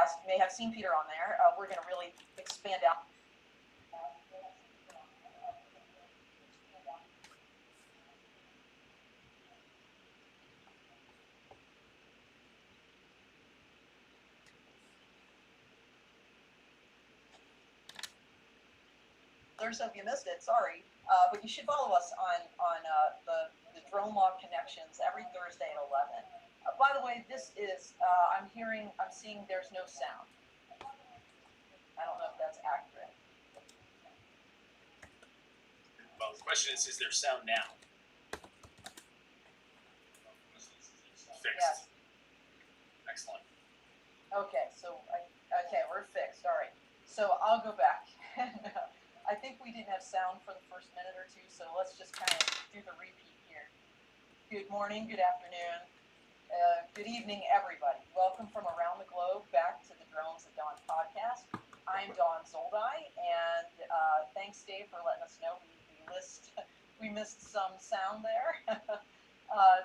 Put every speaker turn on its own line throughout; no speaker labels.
podcast. You may have seen Peter on there. We're going to really expand out. So if you missed it, sorry, but you should follow us on the drone log connections every Thursday at 11. By the way, this is I'm seeing there's no sound. I don't know if that's accurate.
Well, the question is there sound now? Fixed.
Yes.
Excellent.
Okay, so we're fixed. All right. So I'll go back. I think we didn't have sound for the first minute or two, so let's just kind of do the repeat here. Good morning, good afternoon, good evening, everybody. Welcome from around the globe back to the Drones at Dawn podcast. I'm Dawn Zoldai, and thanks, Dave, for letting us know we missed some sound there.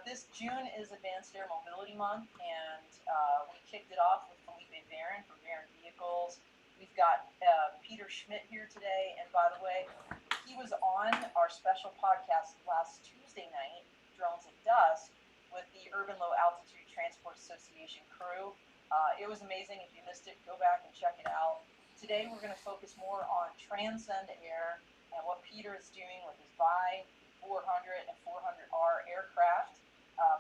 This June is Advanced Air Mobility Month, and we kicked it off with Felipe Varon from Varon Vehicles. We've got Peter Schmidt here today, and by the way, he was on our special podcast last Tuesday night, Drones at Dusk, with the Urban Low Altitude Transport Association crew. It was amazing. If you missed it, go back and check it out. Today, we're going to focus more on Transcend Air and what Peter is doing with his Vi 400 and 400R aircraft.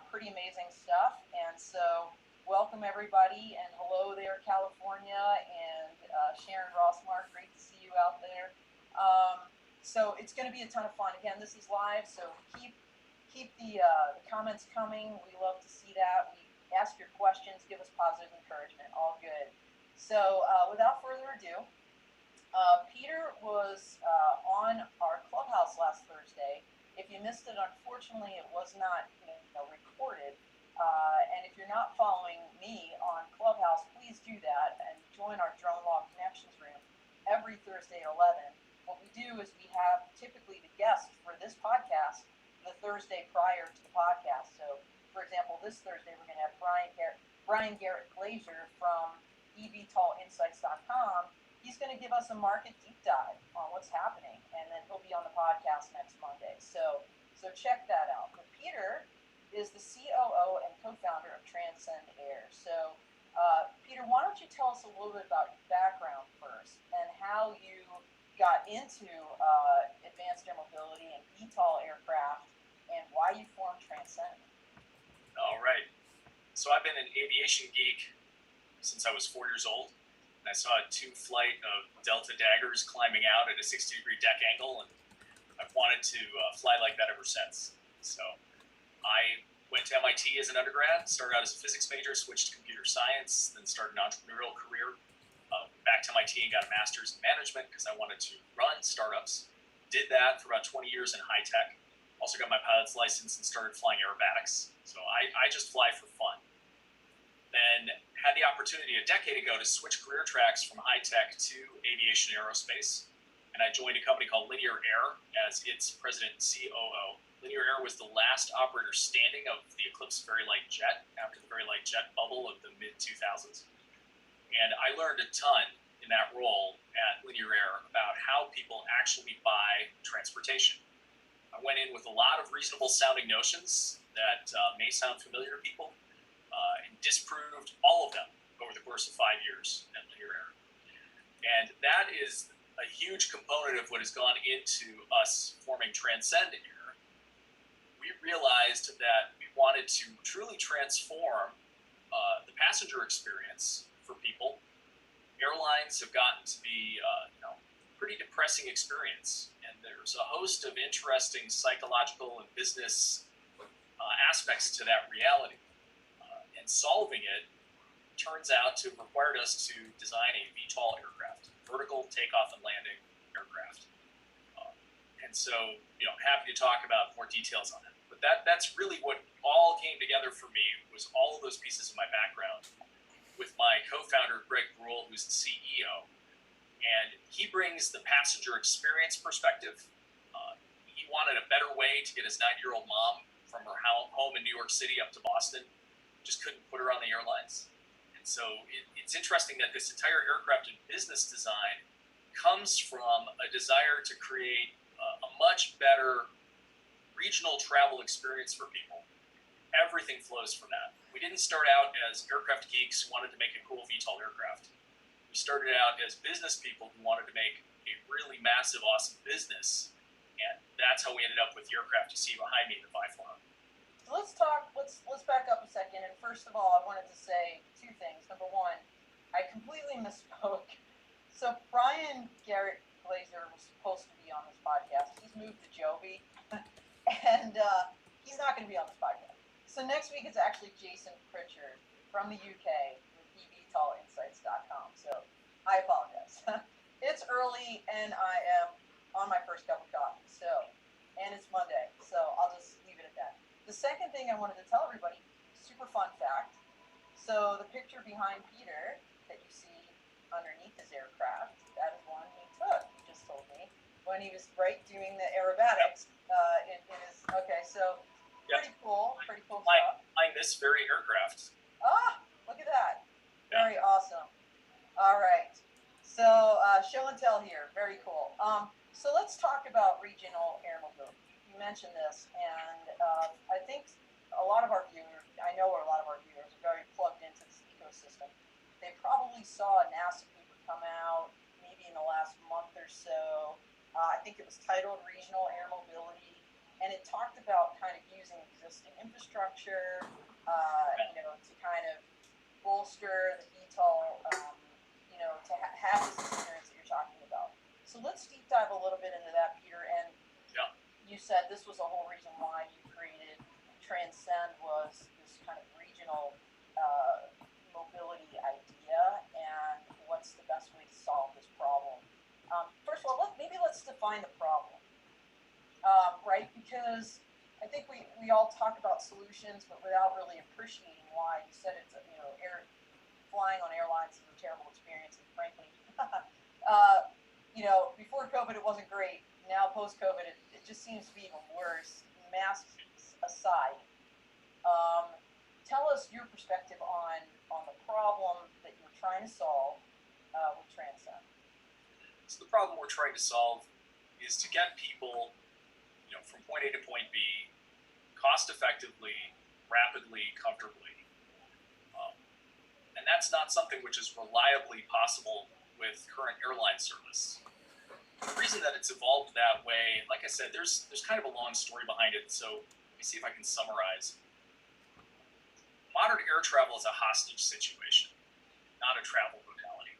Pretty amazing stuff. And so, welcome everybody, and hello there, California, and Sharon Rossmark, great to see you out there. So it's going to be a ton of fun. Again, this is live, so keep the comments coming. We love to see that. We ask your questions, give us positive encouragement. All good. So without further ado, Peter was on our clubhouse last Thursday. If you missed it, unfortunately, it was not recorded. And if you're not following me on Clubhouse, please do that and join our Drone Log Connections room every Thursday at 11. What we do is we have typically the guest for this podcast the Thursday prior to the podcast. So, for example, this Thursday we're going to have Brian Garrett Glazier from E-VTOLinsights.com. He's going to give us a market deep dive on what's happening, and then he'll be on the podcast next Monday. So check that out. But Peter is the COO and co-founder of Transcend Air. So, Peter, why don't you tell us a little bit about your background first and how you got into advanced air mobility and E-VTOL aircraft and why you formed Transcend?
All right. So I've been an aviation geek since I was 4 years old. And I saw a 2-flight of Delta Daggers climbing out at a 60-degree deck angle, and I've wanted to fly like that ever since. So I went to MIT as an undergrad, started out as a physics major, switched to computer science, then started an entrepreneurial career. Back to MIT and got a master's in management because I wanted to run startups. Did that for about 20 years in high tech. Also got my pilot's license and started flying aerobatics. So I just fly for fun. Then had the opportunity a decade ago to switch career tracks from high tech to aviation aerospace. And I joined a company called Linear Air as its president and COO. Linear Air was the last operator standing of the Eclipse very light jet after the very light jet bubble of the mid-2000s. And I learned a ton in that role at Linear Air about how people actually buy transportation. I went in with a lot of reasonable sounding notions that may sound familiar to people and disproved all of them over the course of 5 years at Linear Air. And that is a huge component of what has gone into us forming Transcend Air. We realized that we wanted to truly transform the passenger experience for people. Airlines have gotten to be pretty depressing experience, and there's a host of interesting psychological and business aspects to that reality. And solving it turns out to have required us to design a VTOL aircraft, vertical takeoff and landing aircraft. And so, happy to talk about more details on it. But that's really what all came together for me, was all of those pieces of my background with my co-founder, Greg Bruhl, who's the CEO. And he brings the passenger experience perspective. He wanted a better way to get his 9-year-old mom from her home in New York City up to Boston. Just couldn't put her on the airlines. And so it's interesting that this entire aircraft and business design comes from a desire to create a much better regional travel experience for people. Everything flows from that. We didn't start out as aircraft geeks who wanted to make a cool VTOL aircraft. We started out as business people who wanted to make a really massive, awesome business. And that's how we ended up with the aircraft you see behind me, the Biflower.
So let's talk, let's back up a second. And first of all, I wanted to say two things. Number one, I completely misspoke. So Brian Garrett Glazer was supposed to be on this podcast. He's moved to Joby, and he's not going to be on this podcast. So next week it's actually Jason Pritchard from the UK with E-VTOLinsights.com. So I apologize. It's early, and I am on my first cup of coffee. So, and it's Monday, so I'll just leave it at that. The second thing I wanted to tell everybody, super fun fact. So the picture behind Peter that you see underneath his aircraft, that is one he took, he just told me, when he was doing the aerobatics in his, okay, so pretty cool stuff.
Flying this very aircraft.
Ah, look at that. Very awesome. All right. So show and tell here, very cool. So let's talk about regional air mobility. You mentioned this, and I think a lot of our viewers, I know a lot of our viewers are very plugged into this ecosystem. They probably saw a NASA paper come out maybe in the last month or so. I think it was titled Regional Air Mobility, and it talked about kind of using existing infrastructure, to kind of bolster the VTOL, to have this experience that you're talking about. So let's deep dive a little bit into that, Peter. And you said this was the whole reason why you created Transcend, was this kind of regional mobility idea, and what's the best way to solve this problem. First of all, let's define the problem, right? Because I think we all talk about solutions, but without really appreciating why. You said it's flying on airlines is a terrible experience, and frankly, before COVID it wasn't great. Now post-COVID, it just seems to be even worse. Masks aside, tell us your perspective on the problem that you're trying to solve with Transcend.
So the problem we're trying to solve is to get people, from point A to point B, cost effectively, rapidly, comfortably. And that's not something which is reliably possible with current airline service. The reason that it's evolved that way, like I said, there's kind of a long story behind it. So let me see if I can summarize. Modern air travel is a hostage situation, not a travel modality.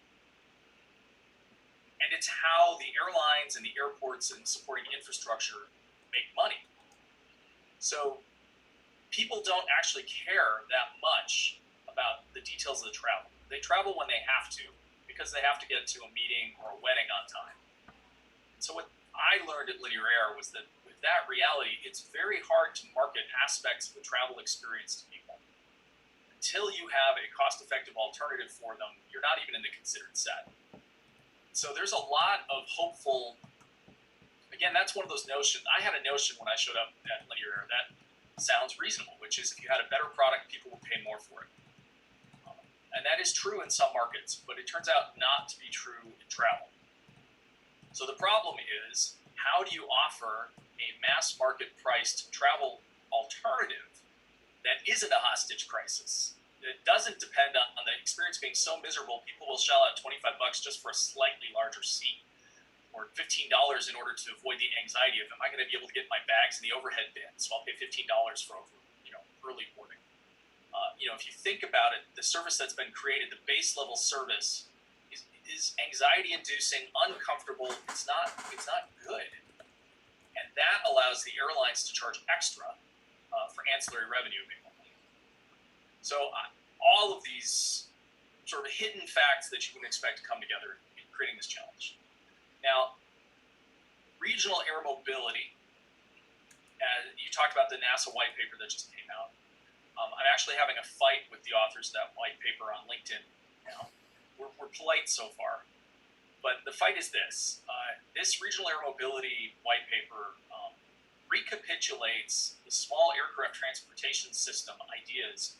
And it's how the airlines and the airports and supporting infrastructure make money. So people don't actually care that much about the details of the travel. They travel when they have to, because they have to get to a meeting or a wedding on time. And so what I learned at Linear Air was that with that reality, it's very hard to market aspects of the travel experience to people. Until you have a cost-effective alternative for them, you're not even in the considered set. So there's a lot of hopeful, again, that's one of those notions. I had a notion when I showed up at Linear Air that sounds reasonable, which is if you had a better product, people would pay more for it. And that is true in some markets, but it turns out not to be true in travel. So the problem is, how do you offer a mass market priced travel alternative that isn't a hostage crisis? It doesn't depend on the experience being so miserable, people will shell out $25 just for a slightly larger seat, or $15 in order to avoid the anxiety of, am I going to be able to get my bags in the overhead bin? So I'll pay $15 for early boarding. If you think about it, the service that's been created, the base level service, is anxiety inducing, uncomfortable. It's not good. And that allows the airlines to charge extra for ancillary revenue. So all of these sort of hidden facts that you wouldn't expect to come together in creating this challenge. Now, regional air mobility, you talked about the NASA white paper that just came out. I'm actually having a fight with the authors of that white paper on LinkedIn now. We're polite so far, but the fight is this. This regional air mobility white paper recapitulates the small aircraft transportation system ideas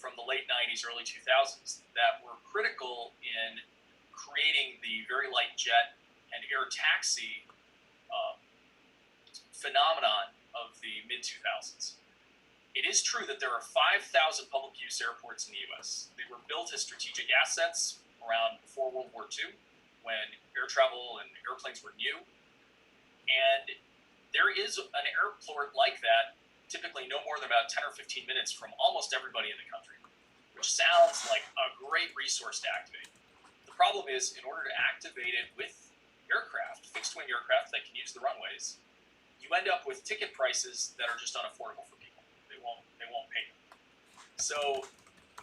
from the late 90s, early 2000s that were critical in creating the very light jet and air taxi phenomenon of the mid 2000s. It is true that there are 5,000 public use airports in the US. They were built as strategic assets around before World War II, when air travel and airplanes were new. And there is an airport like that, typically no more than about 10 or 15 minutes from almost everybody in the country, which sounds like a great resource to activate. The problem is, in order to activate it with aircraft, fixed-wing aircraft that can use the runways, you end up with ticket prices that are just unaffordable for people. They won't pay them. So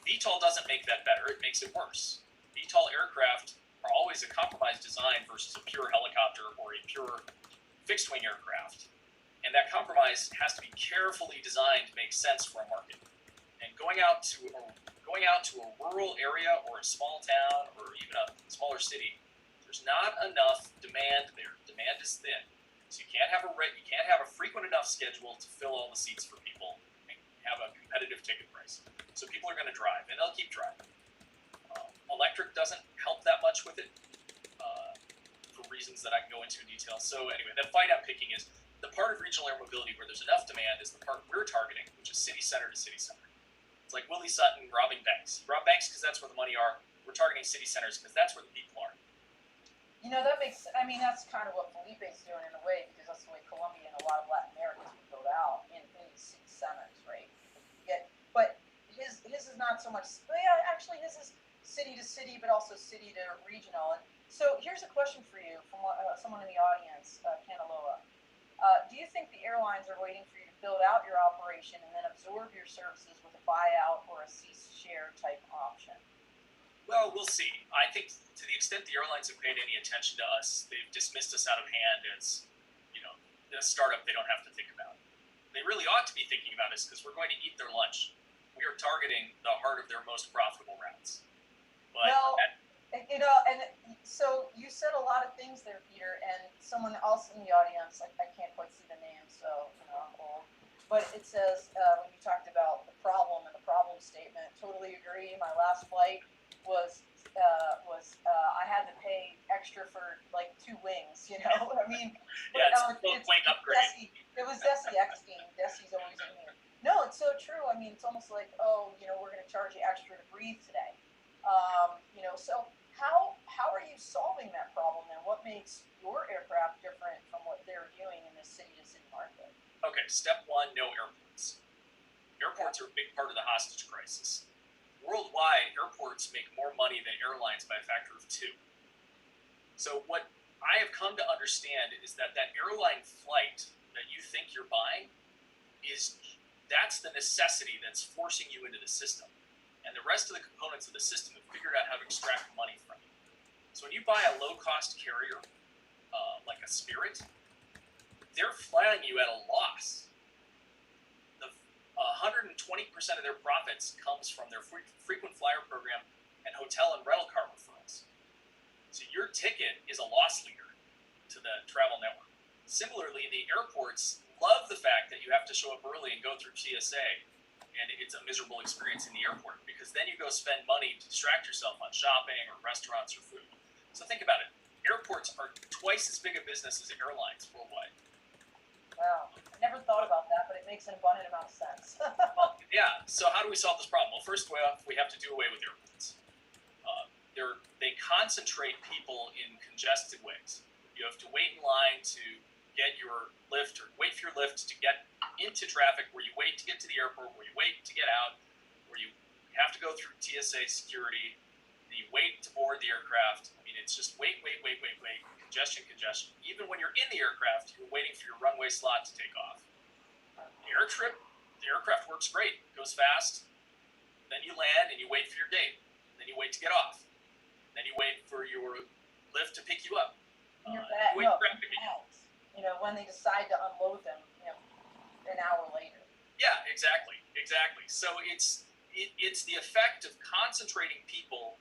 VTOL doesn't make that better, it makes it worse. VTOL aircraft are always a compromised design versus a pure helicopter or a pure fixed-wing aircraft. And that compromise has to be carefully designed to make sense for a market. And going out to a rural area or a small town or even a smaller city, there's not enough demand there. Demand is thin. So you can't have a frequent enough schedule to fill all the seats for people and have a competitive ticket price. So people are going to drive, and they'll keep driving. Electric doesn't help that much with it for reasons that I can go into in detail. So anyway, the fight I'm picking is the part of regional air mobility where there's enough demand is the part we're targeting, which is city center to city center. It's like Willie Sutton robbing banks. You rob banks because that's where the money are. We're targeting city centers because that's where the people are.
That's kind of what Felipe's doing in a way, because that's the way Colombia and a lot of Latin America is built out in these city centers, right? But his is not so much, actually his is city to city, but also city to regional. And so here's a question for you from someone in the audience, Canaloa. Do you think the airlines are waiting for you to build out your operation and then absorb your services with a buyout or a cease share type option?
Well, we'll see. I think to the extent the airlines have paid any attention to us, they've dismissed us out of hand as, a startup they don't have to think about. They really ought to be thinking about us because we're going to eat their lunch. We are targeting the heart of their most profitable routes. But
and so you said a lot of things there, Peter, and someone else in the audience, I can't quite see the name, so I'm old. But it says, when you talked about the problem and the problem statement, totally agree. My last flight was I had to pay extra for like 2 wings, I mean,
it's wing upgrade.
It was Desi Eckstein. Desi's always in here. No, it's so true. I mean, it's almost like, we're going to charge you extra to breathe today. So how are you solving that problem, and what makes your aircraft different from what they're doing in this city-to-city market?
Okay, step 1, no airports. Airports are a big part of the hostage crisis. Worldwide, airports make more money than airlines by a factor of 2. So what I have come to understand is that airline flight that you think you're buying that's the necessity that's forcing you into the system. And the rest of the components of the system have figured out how to extract money from you. So when you buy a low-cost carrier, like a Spirit, they're flying you at a loss. 120% of their profits comes from their frequent flyer program and hotel and rental car referrals. So your ticket is a loss leader to the travel network. Similarly, the airports love the fact that you have to show up early and go through TSA, and it's a miserable experience in the airport because then you go spend money to distract yourself on shopping or restaurants or food. So think about it. Airports are twice as big a business as airlines worldwide.
Wow, I never thought about that, but it makes an abundant amount of sense.
Well, yeah, so how do we solve this problem? Well, first we have to do away with airports. They concentrate people in congested ways. You have to wait in line to get your lift or wait for your lift to get into traffic, where you wait to get to the airport, where you wait to get out, where you have to go through TSA security, then you wait to board the aircraft. I mean, it's just wait. Congestion. Even when you're in the aircraft, you're waiting for your runway slot to take off. The aircraft works great, goes fast. Then you land and you wait for your gate. Then you wait to get off. Then you wait for your lift to pick you up.
When they decide to unload them, an hour later.
Yeah, exactly. So it's the effect of concentrating people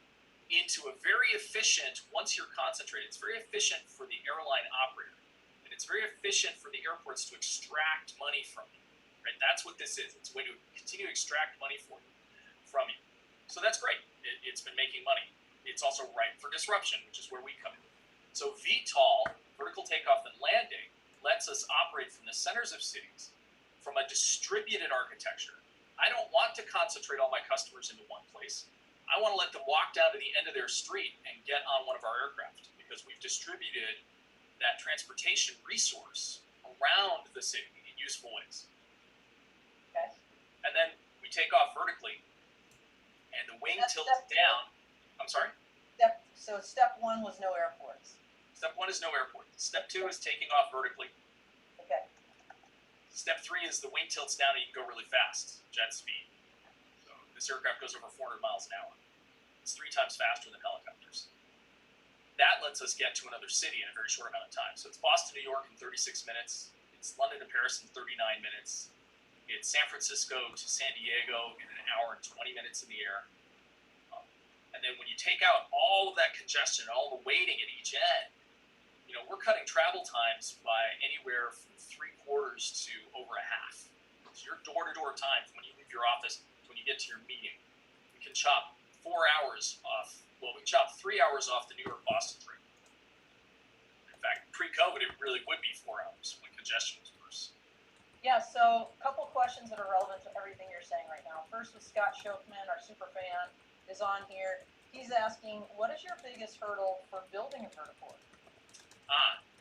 into a very efficient, once you're concentrated, it's very efficient for the airline operator. And it's very efficient for the airports to extract money from you. Right? That's what this is. It's a way to continue to extract money for you. from you. So that's great. It's been making money. It's also ripe for disruption, which is where we come in. So VTOL, vertical takeoff and landing, lets us operate from the centers of cities from a distributed architecture. I don't want to concentrate all my customers into one place. I want to let them walk down to the end of their street and get on one of our aircraft because we've distributed that transportation resource around the city in useful ways.
Okay.
And then we take off vertically and the wing tilts down. I'm sorry?
So step one was no airports.
Step one is no airport. Step two is taking off vertically.
Okay.
Step three is the wing tilts down and you can go really fast, jet speed. So this aircraft goes over 400 miles an hour. It's 3 times faster than helicopters. That lets us get to another city in a very short amount of time. So it's Boston, New York in 36 minutes. It's London to Paris in 39 minutes. It's San Francisco to San Diego in 1 hour and 20 minutes in the air. And then when you take out all of that congestion, all the waiting at each end, you know, we're cutting travel times by anywhere from 3/4 to over a half. So your door-to-door time from when you leave your office to when you get to your meeting, we can chop 4 hours off. Well, we can chop 3 hours off the New York-Boston trip. In fact, pre-COVID, it really would be 4 hours when congestion was worse.
Yeah, so a couple questions that are relevant to everything you're saying right now. First with Scott Shokman, our super fan, is on here. He's asking, what is your biggest hurdle for building a vertiport?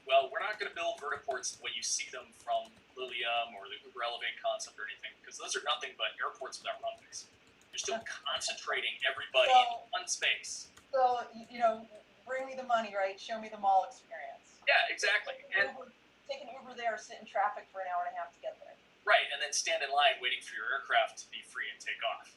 Well, we're not going to build vertiports the way you see them from Lilium or the Uber Elevate concept or anything, because those are nothing but airports without runways. You're still concentrating everybody in one space.
So, you know, bring me the money, right? Show me the mall experience.
Yeah, exactly.
Take an Uber there, sit in traffic for 1.5 hours to get there.
Right, and then stand in line waiting for your aircraft to be free and take off.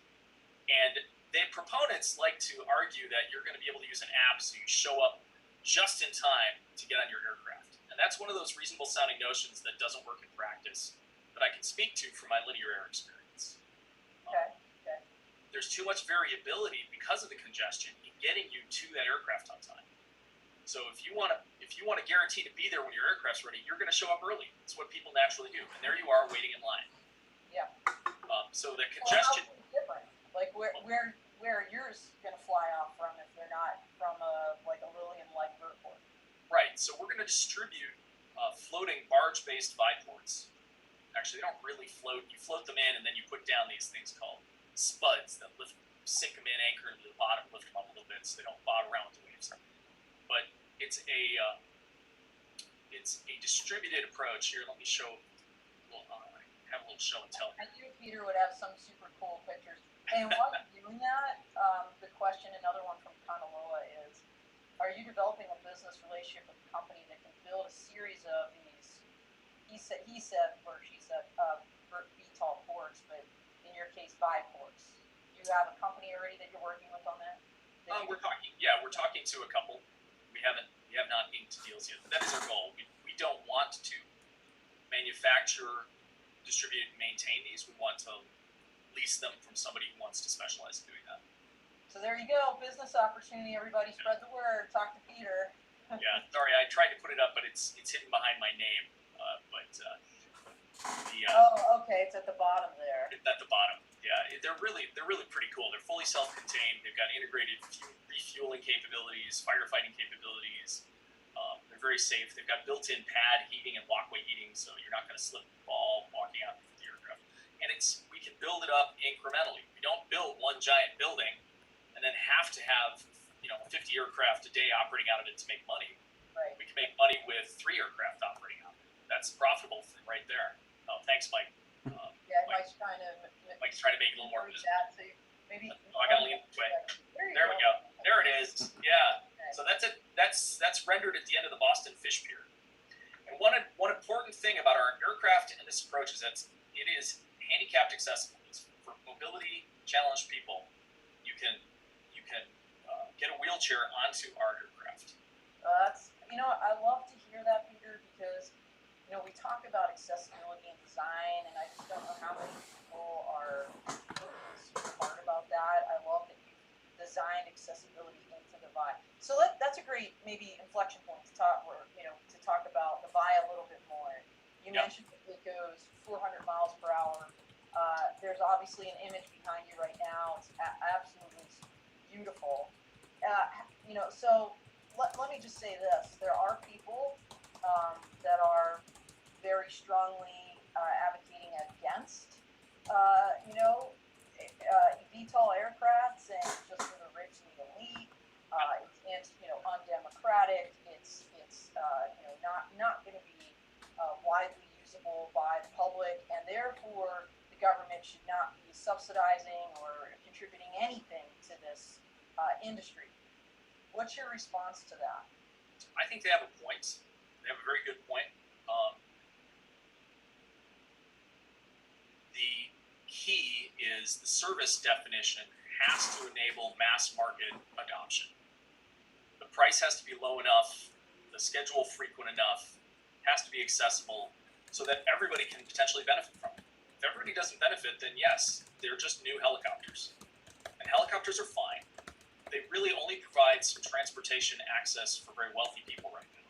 And the proponents like to argue that you're going to be able to use an app so you show up just in time to get on your aircraft. And that's one of those reasonable sounding notions that doesn't work in practice, but I can speak to from my linear air experience.
Okay.
There's too much variability because of the congestion in getting you to that aircraft on time. So if you want to guarantee to be there when your aircraft's ready, you're going to show up early. It's what people naturally do. And there you are waiting in line.
Yeah.
So the congestion...
Well, how is it different? Like where are yours going to fly off from if they're not from a Lilium-like vertiport?
Right. So we're going to distribute floating barge-based biports. Actually, they don't really float. You float them in, and then you put down these things called spuds that sink them in, anchor them to the bottom, lift them up a little bit so they don't bob around with the waves. But it's a distributed approach. Here, let me show. I have a little show and tell.
I knew Peter would have some super cool pictures. And while you're doing that, the question, another one from Kanaloa is, are you developing a business relationship with a company that can build a series of these, he said, or she said, VTOL ports, but in your case, biports. Do you have a company already that you're working with on that?
We're talking to a couple. We have not inked deals yet, but that is our goal. We don't want to manufacture, distribute, and maintain these. We want to lease them from somebody who wants to specialize in doing that.
So there you go, business opportunity. Everybody spread the word. Talk to Peter.
Yeah, sorry, I tried to put it up, but it's hidden behind my name.
Okay, it's at the bottom there.
It's at the bottom. Yeah, they're really pretty cool. They're fully self-contained. They've got integrated refueling capabilities, firefighting capabilities. They're very safe. They've got built-in pad heating and walkway heating, so you're not going to slip and fall walking out of the aircraft. And we can build it up incrementally. We don't build one giant building and then have to have 50 aircraft a day operating out of it to make money.
Right.
We can make money with 3 aircraft operating out of it. That's profitable right there. Thanks, Mike.
Mike's trying to
make it a little more visible.
So maybe.
I gotta lean this way. There we go. There it is. Yeah.
Okay.
So that's it. That's rendered at the end of the Boston Fish Pier. And one important thing about our aircraft and this approach is that it is handicapped accessible. It's for mobility challenged people. You can get a wheelchair onto our aircraft.
I love to hear that, Peter, because we talk about accessibility and design, and I just don't know how many people are super hard about that. I love that you designed accessibility into the VI. So that's a great maybe inflection point to talk about the VI a little bit more. You mentioned that it goes 400 miles per hour. There's obviously obviously an image behind you right now. It's absolutely beautiful. So let me just say this: there are people that are very strongly advocating against, eVTOL aircrafts and just for the rich and the elite. It's undemocratic. It's not going to be widely usable by the public, and therefore the government should not be subsidizing or contributing anything to this industry. What's your response to that?
I think they have a point. They have a very good point. The key is the service definition has to enable mass market adoption. The price has to be low enough, the schedule frequent enough, has to be accessible so that everybody can potentially benefit from it. If everybody doesn't benefit, then yes, they're just new helicopters. And helicopters are fine. They really only provide some transportation access for very wealthy people right now.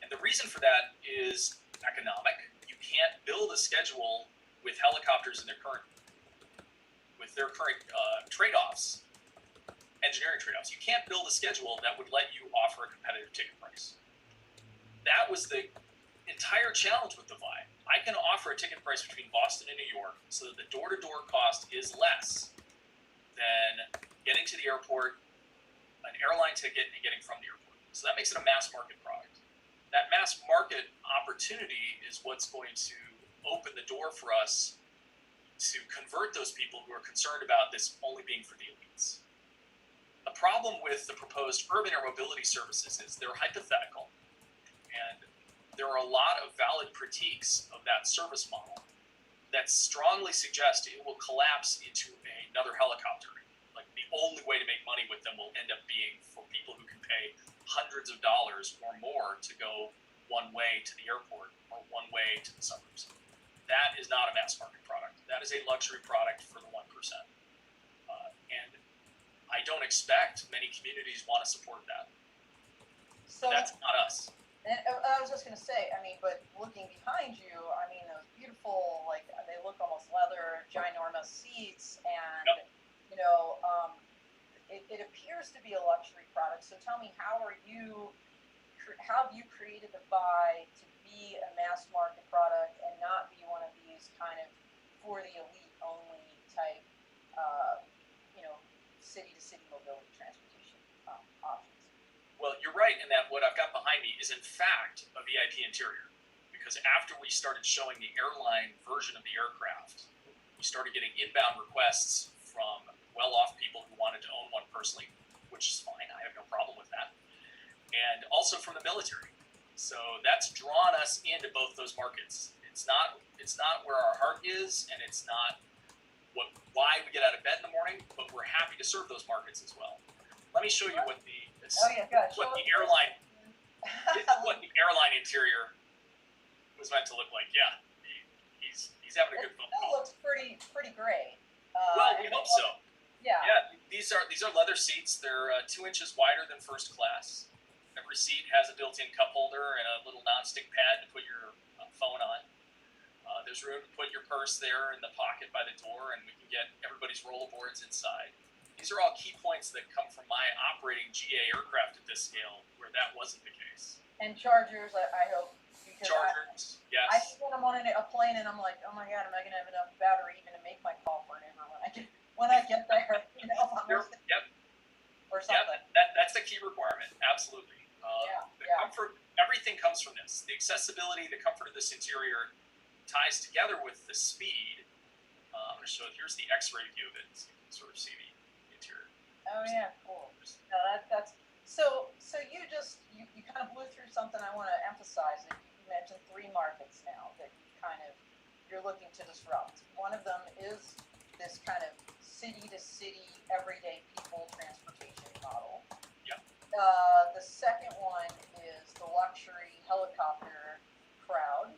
And the reason for that is economic. You can't build a schedule with helicopters in their current trade-offs, engineering trade-offs. You can't build a schedule that would let you offer a competitive ticket price. That was the entire challenge with the Vi. I can offer a ticket price between Boston and New York so that the door-to-door cost is less than getting to the airport, an airline ticket, and getting from the airport. So that makes it a mass market product. That mass market opportunity is what's going to open the door for us to convert those people who are concerned about this only being for the elites. The problem with the proposed urban air mobility services is they're hypothetical, and there are a lot of valid critiques of that service model that strongly suggest it will collapse into another helicopter. Like the only way to make money with them will end up being for people who can pay hundreds of dollars or more to go one way to the airport or one way to the suburbs. That is not a mass market product. That is a luxury product for the 1%. And I don't expect many communities want to support that. So that's not us.
And I was just going to say, but looking behind you, those beautiful, they look almost leather, ginormous seats, and, yep. It appears to be a luxury product. So tell me, how have you created the Vi to be a mass market product and not be one of these kind of for the elite only type, city-to-city mobility transportation options?
Well, you're right in that what I've got behind me is in fact a VIP interior, because after we started showing the airline version of the aircraft, we started getting inbound requests from well-off people who wanted to own one personally, which is fine. I have no problem with that. And also from the military. So that's drawn us into both those markets. It's not where our heart is, and it's not why we get out of bed in the morning, but we're happy to serve those markets as well. Let me show you what the airline what the airline interior was meant to look like. Yeah, he's having a good phone call.
It looks pretty great.
Well, we hope so.
Yeah.
Yeah, these are leather seats. They're 2 inches wider than first class. Every seat has a built-in cup holder and a little non-stick pad to put your phone on. There's room to put your purse there in the pocket by the door, and we can get everybody's rollerboards inside. These are all key points that come from my operating GA aircraft at this scale, where that wasn't the case.
And chargers, I hope.
Chargers, yes.
I think when I'm on a plane and I'm like, oh my God, am I going to have enough battery even to make my call for an Uber when I get there?
Yep.
Or something.
Yep, that's the key requirement. Absolutely. Comfort, everything comes from this. The accessibility, the comfort of this interior ties together with the speed. I'm going to show it. Here's the X-ray view of it. So you can sort of see the interior.
Oh yeah, cool. No, that's so you kind of blew through something I want to emphasize. That you mentioned 3 markets now that you're looking to disrupt. One of them is this kind of city-to-city, everyday people transportation model.
Yep.
The second one is the luxury helicopter crowd.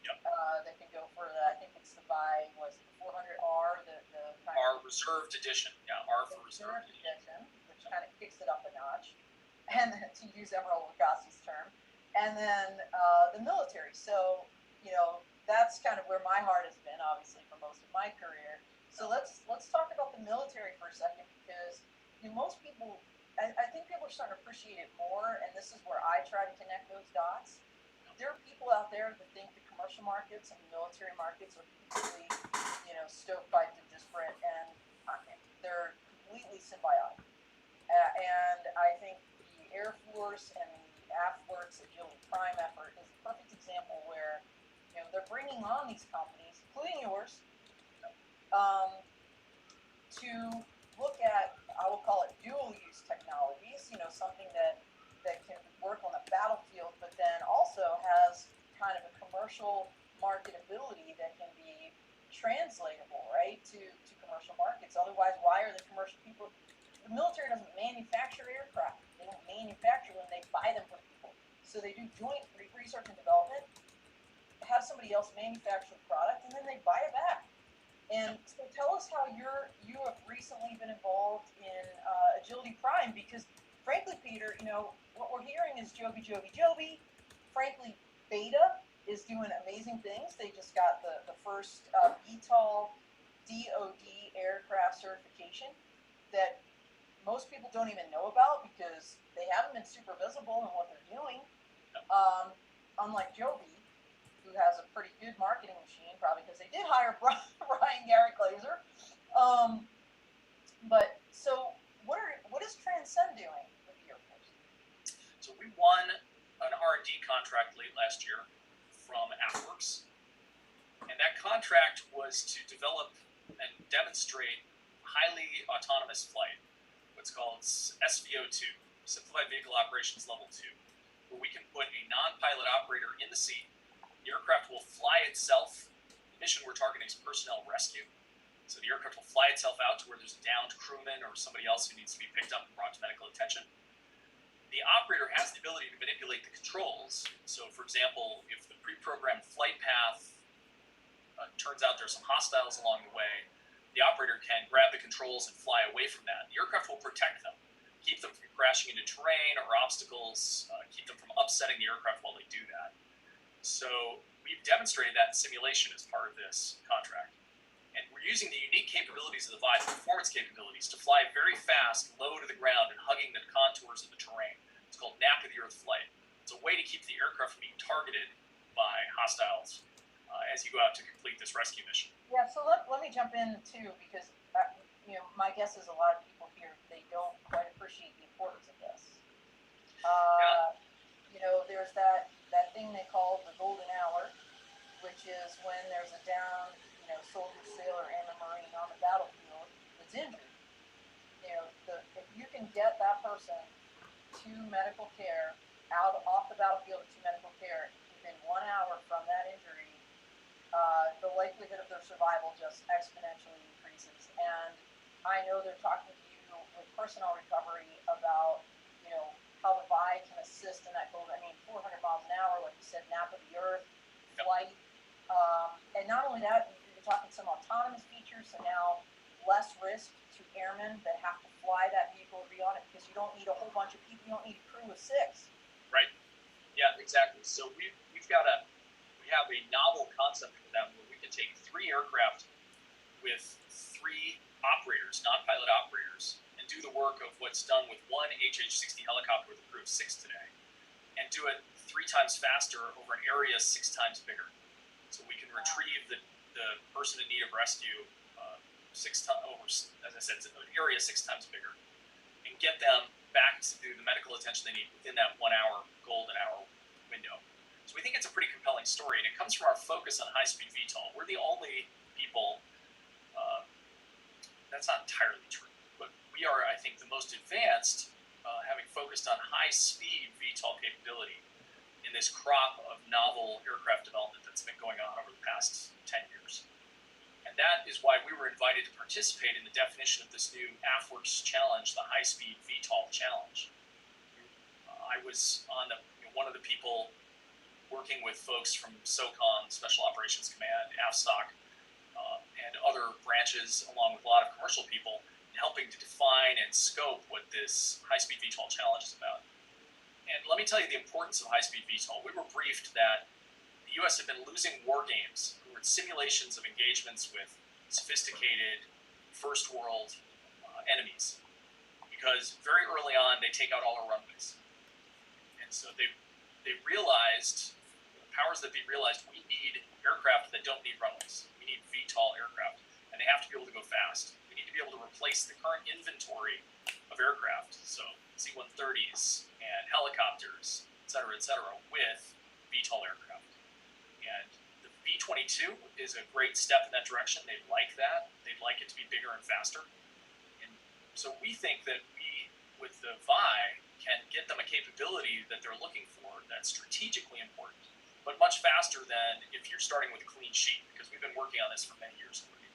Yep.
That can go for I think it's the Vi, was the 400R, the kind
R reserved edition. Yeah, R for reserved
edition, which kind of kicks it up a notch. And then, to use Emerald Lagasse's term, and then the military. So, that's kind of where my heart has been, obviously, for most most of my career. So let's talk about the military for a second, because most people, I think people are starting to appreciate it more, and this is where I try to connect those dots. There are people out there that think the commercial markets and the military markets are completely, stovepiped and disparate, and they're completely symbiotic. And I think the Air Force and the AFWERX Agility Prime effort is a perfect example where, they're bringing on these companies, including yours, to look at, I will call it dual-use technologies, something that can work on the battlefield, but then also has kind of a commercial marketability that can be translatable, right, to commercial markets. Otherwise, why are the commercial people? The military doesn't manufacture aircraft. They don't manufacture them. They buy them from people. So they do joint research and development, have somebody else manufacture the product, and then they buy it back. And so tell us how you have recently been involved in Agility Prime, because frankly, Peter, what we're hearing is Joby. Frankly, Beta is doing amazing things. They just got the first E-VTOL DoD aircraft certification that most people don't even know about because they haven't been super visible in what they're doing. Unlike Joby, who has a pretty good marketing machine, probably because they did hire Ryan Garrett Glazer. But so what is Transcend doing with the Air Force?
So we won an R&D contract late last year from AFWERX, and that contract was to develop and demonstrate highly autonomous flight, what's called SVO2, Simplified Vehicle Operations Level 2, where we can put a non-pilot operator in the seat. The aircraft will fly itself. The mission we're targeting is personnel rescue. So the aircraft will fly itself out to where there's a downed crewman or somebody else who needs to be picked up and brought to medical attention. The operator has the ability to manipulate the controls. So, for example, if the pre-programmed flight path turns out there's some hostiles along the way, the operator can grab the controls and fly away from that. The aircraft will protect them, keep them from crashing into terrain or obstacles, keep them from upsetting the aircraft while they do that. So we've demonstrated that in simulation as part of this contract. And we're using the unique capabilities of the VI, the performance capabilities, to fly very fast, low to the ground, and hugging the contours of the terrain. It's called nap of the earth flight. It's a way to keep the aircraft from being targeted by hostiles as you go out to complete this rescue mission.
Yeah, so let me jump in too, because my guess is a lot of people here, they don't quite appreciate the importance of this. There's that thing they call the golden hour, which is when there's a down, soldier, sailor, and a Marine on the battlefield that's injured. If you can get that person to medical care, off the battlefield to medical care within 1 hour from that injury, the likelihood of their survival just exponentially increases. And I know they're talking to you with personnel recovery about, how the VI can assist in that goal. 400 miles an hour, like you said, nap of the earth, flight. And not only that, you're talking some autonomous features, so now less risk to airmen that have to fly that vehicle or be on it, because you don't need a whole bunch of people. You don't need a crew of 6.
Right. Yeah, exactly. So we have a novel concept for them where we can take 3 aircraft with 3 operators, non-pilot operators, and do the work of what's done with one HH-60 helicopter with a crew of 6 today, and do it 3 times faster over an area 6 times bigger. So we can retrieve the person in need of rescue 6 times over, as I said, an area 6 times bigger, and get them back to the medical attention they need within that 1 hour golden hour window. So we think it's a pretty compelling story, and it comes from our focus on high-speed VTOL. We're the only people. That's not entirely true, but we are, I think, the most advanced, having focused on high-speed VTOL capability in this crop of novel aircraft development that's been going on over the past 10 years. And that is why we were invited to participate in the definition of this new AFWERX challenge, the High-Speed VTOL Challenge. I was on one of the people working with folks from SOCOM, Special Operations Command, AFSOC, and other branches, along with a lot of commercial people, in helping to define and scope what this high-speed VTOL challenge is about. And let me tell you the importance of high-speed VTOL. We were briefed that the U.S. had been losing war games, simulations of engagements with sophisticated first world enemies, because very early on they take out all our runways, and so they realized, the powers that be realized, we need aircraft that don't need runways. We need VTOL aircraft, and they have to be able to go fast. We need to be able to replace the current inventory of aircraft, so C-130s and helicopters, et cetera, with VTOL aircraft. And the V-22 is a great step in that direction. They like that. They'd like it to be bigger and faster. And so we think that we, with the VI, can get them a capability that they're looking for that's strategically important, but much faster than if you're starting with a clean sheet, because we've been working on this for many years already.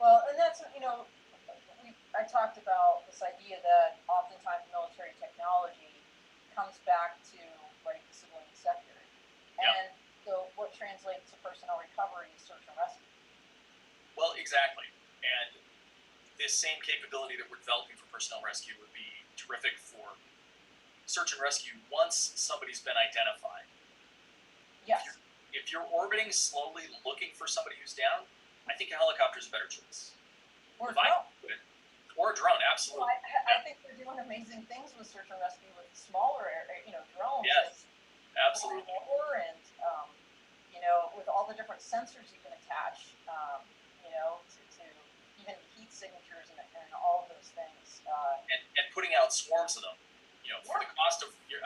Well, and that's, I talked about this idea that oftentimes military technology comes back to, right, the civilian sector. And so what translates to personnel recovery is search and rescue.
Well, exactly. And this same capability that we're developing for personnel rescue would be terrific for search and rescue once somebody's been identified.
Yes.
If you're orbiting slowly looking for somebody who's down, I think a helicopter is a better choice.
Or a drone.
Or a drone, absolutely.
Well, I think they're doing amazing things with search and rescue with smaller, drones.
Yes, absolutely.
And, with all the different sensors you can attach, to even heat signatures and all of those things.
And putting out swarms of them, for the cost of, you're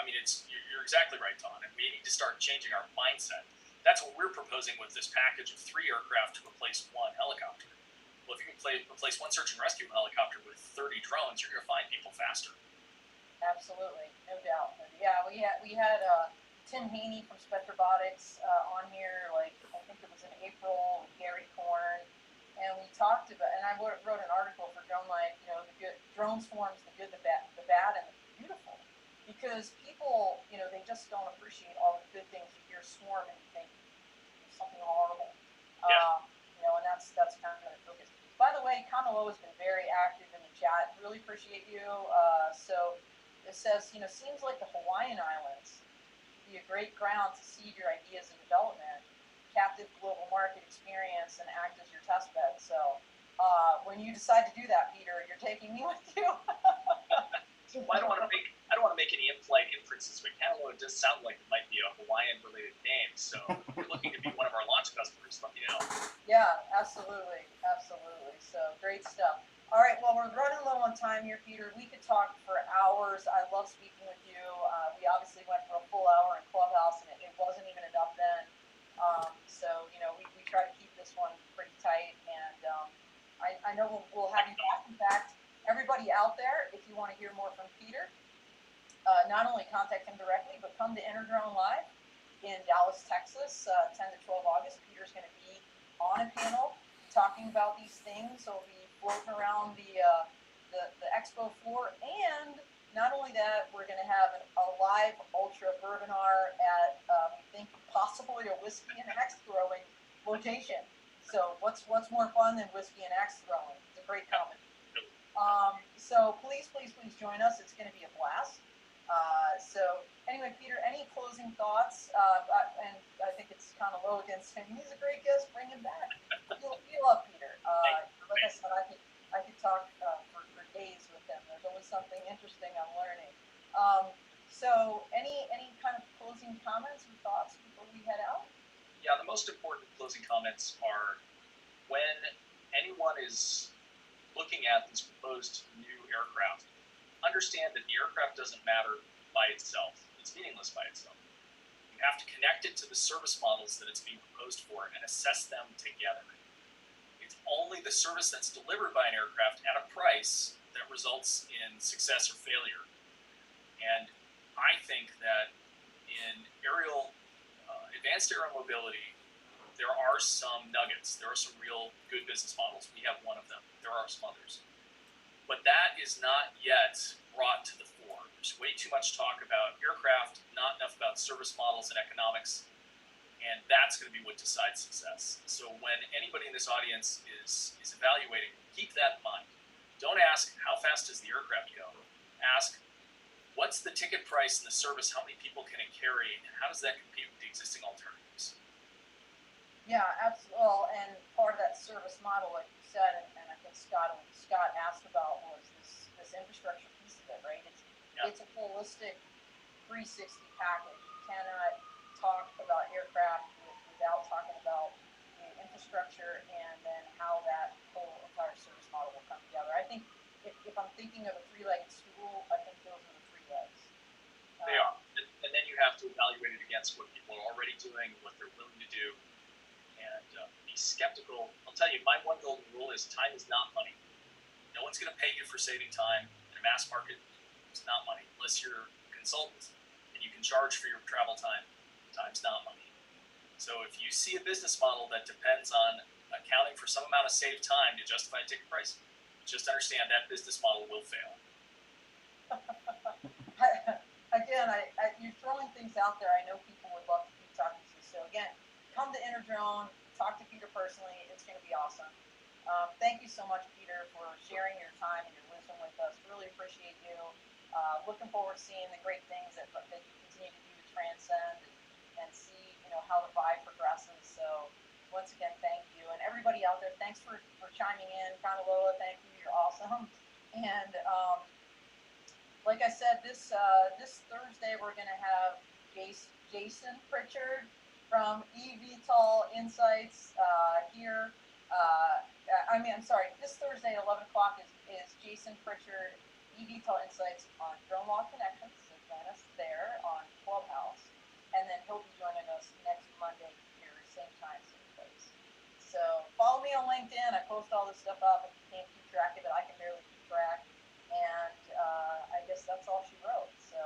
exactly right, Tom. And we need to start changing our mindset. That's what we're proposing with this package of 3 aircraft to replace 1 helicopter. Well, if you can replace 1 search and rescue helicopter with 30 drones, you're going to find people faster.
Absolutely, no doubt. Yeah, we had Tim Haney from Spectrobotics on here, I think it was in April, with Gary Korn, and we talked about, and I wrote an article for Drone Life, the good drone swarms, the good, the bad, and the beautiful, because people, they just don't appreciate all the good things. You hear swarm and you think something horrible. And that's kind of the focus. By the way, Kamalo has been very active in the chat. Really appreciate you. So it says, seems like the Hawaiian Islands would be a great ground to seed your ideas and development, captive global market experience, and act as your test bed. So when you decide to do that, Peter, you're taking me with you.
Well, I don't want to make any in-flight inferences, but Kamalo does sound like it might be a Hawaiian-related name. So if you're looking to be one of our launch customers, let me know.
Yeah, absolutely. So great stuff. All right, well, we're running low on time here, Peter. We could talk for hours. I love speaking with you. We obviously went for a full hour in Clubhouse, and it wasn't even enough then. So, we try to keep this one pretty tight, and I know we'll have you back. In fact, everybody out there, if you want to hear more from Peter, not only contact him directly, but come to Interdrone Live in Dallas, Texas, 10 to 12 August. Peter's going to be on a panel talking about these things. So he'll be floating around the expo floor, and not only that, we're going to have a live ultra burbinar at we think possibly a whiskey and axe throwing location. So what's more fun than whiskey and axe throwing? It's a great combination. So please join us. It's going to be a blast. So anyway, Peter, any closing thoughts? And I think it's kind of low against him. He's a great guest. Bring him back. We love Peter. Like I said, I could talk for days with him. There's always something interesting I'm learning. So any kind of closing comments or thoughts before we head out?
Yeah, the most important closing comments are, when anyone is looking at these proposed new aircraft, understand that the aircraft doesn't matter by itself. It's meaningless by itself. You have to connect it to the service models that it's being proposed for and assess them together. It's only the service that's delivered by an aircraft at a price that results in success or failure. And I think that in advanced aero mobility, there are some nuggets. There are some real good business models. We have one of them. There are some others. But that is not yet brought to the fore. There's way too much talk about aircraft, not enough about service models and economics, and that's going to be what decides success. So when anybody in this audience is evaluating, keep that in mind. Don't ask, how fast does the aircraft go? Ask, what's the ticket price and the service? How many people can it carry? And how does that compete with the existing alternatives?
Yeah, absolutely. Well, and part of that service model, like you said, and I think Scott asked about, was this infrastructure piece of it, right? It's a holistic 360 package. You cannot talk about aircraft without talking about the infrastructure and then how that whole entire service model will come together. I think if I'm thinking of a three-legged stool, I think those are the three legs.
They are. And then you have to evaluate it against what people are already doing, what they're willing to do, and be skeptical. I'll tell you, my one golden rule is time is not money. No one's going to pay you for saving time in a mass market. It's not money. Unless you're a consultant and you can charge for your travel time, time's not money. So if you see a business model that depends on accounting for some amount of saved time to justify a ticket price, just understand that business model will fail.
Again, you're throwing things out there I know people would love to keep talking to. So again, come to Interdrone, talk to Peter personally. It's going to be awesome. Thank you so much, Peter, for sharing your time and your wisdom with us. Really appreciate you. Looking forward to seeing the great things that you continue to do to Transcend and see how the vibe progresses. So once again, thank you. And everybody out there, thanks for chiming in. Kanaloa, thank you. You're awesome. And like I said, this Thursday we're going to have Jason Pritchard from E-VTOL Insights here. This Thursday at 11 o'clock is Jason Pritchard, E-VTOL Insights on Drone Law Connections. So join us there on Clubhouse. And then he'll be joining us next Monday here, same time, same place. So follow me on LinkedIn. I post all this stuff up. If you can't keep track of it, I can barely keep track. And I guess that's all she wrote. So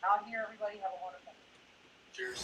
out here, everybody, have a wonderful week.
Cheers.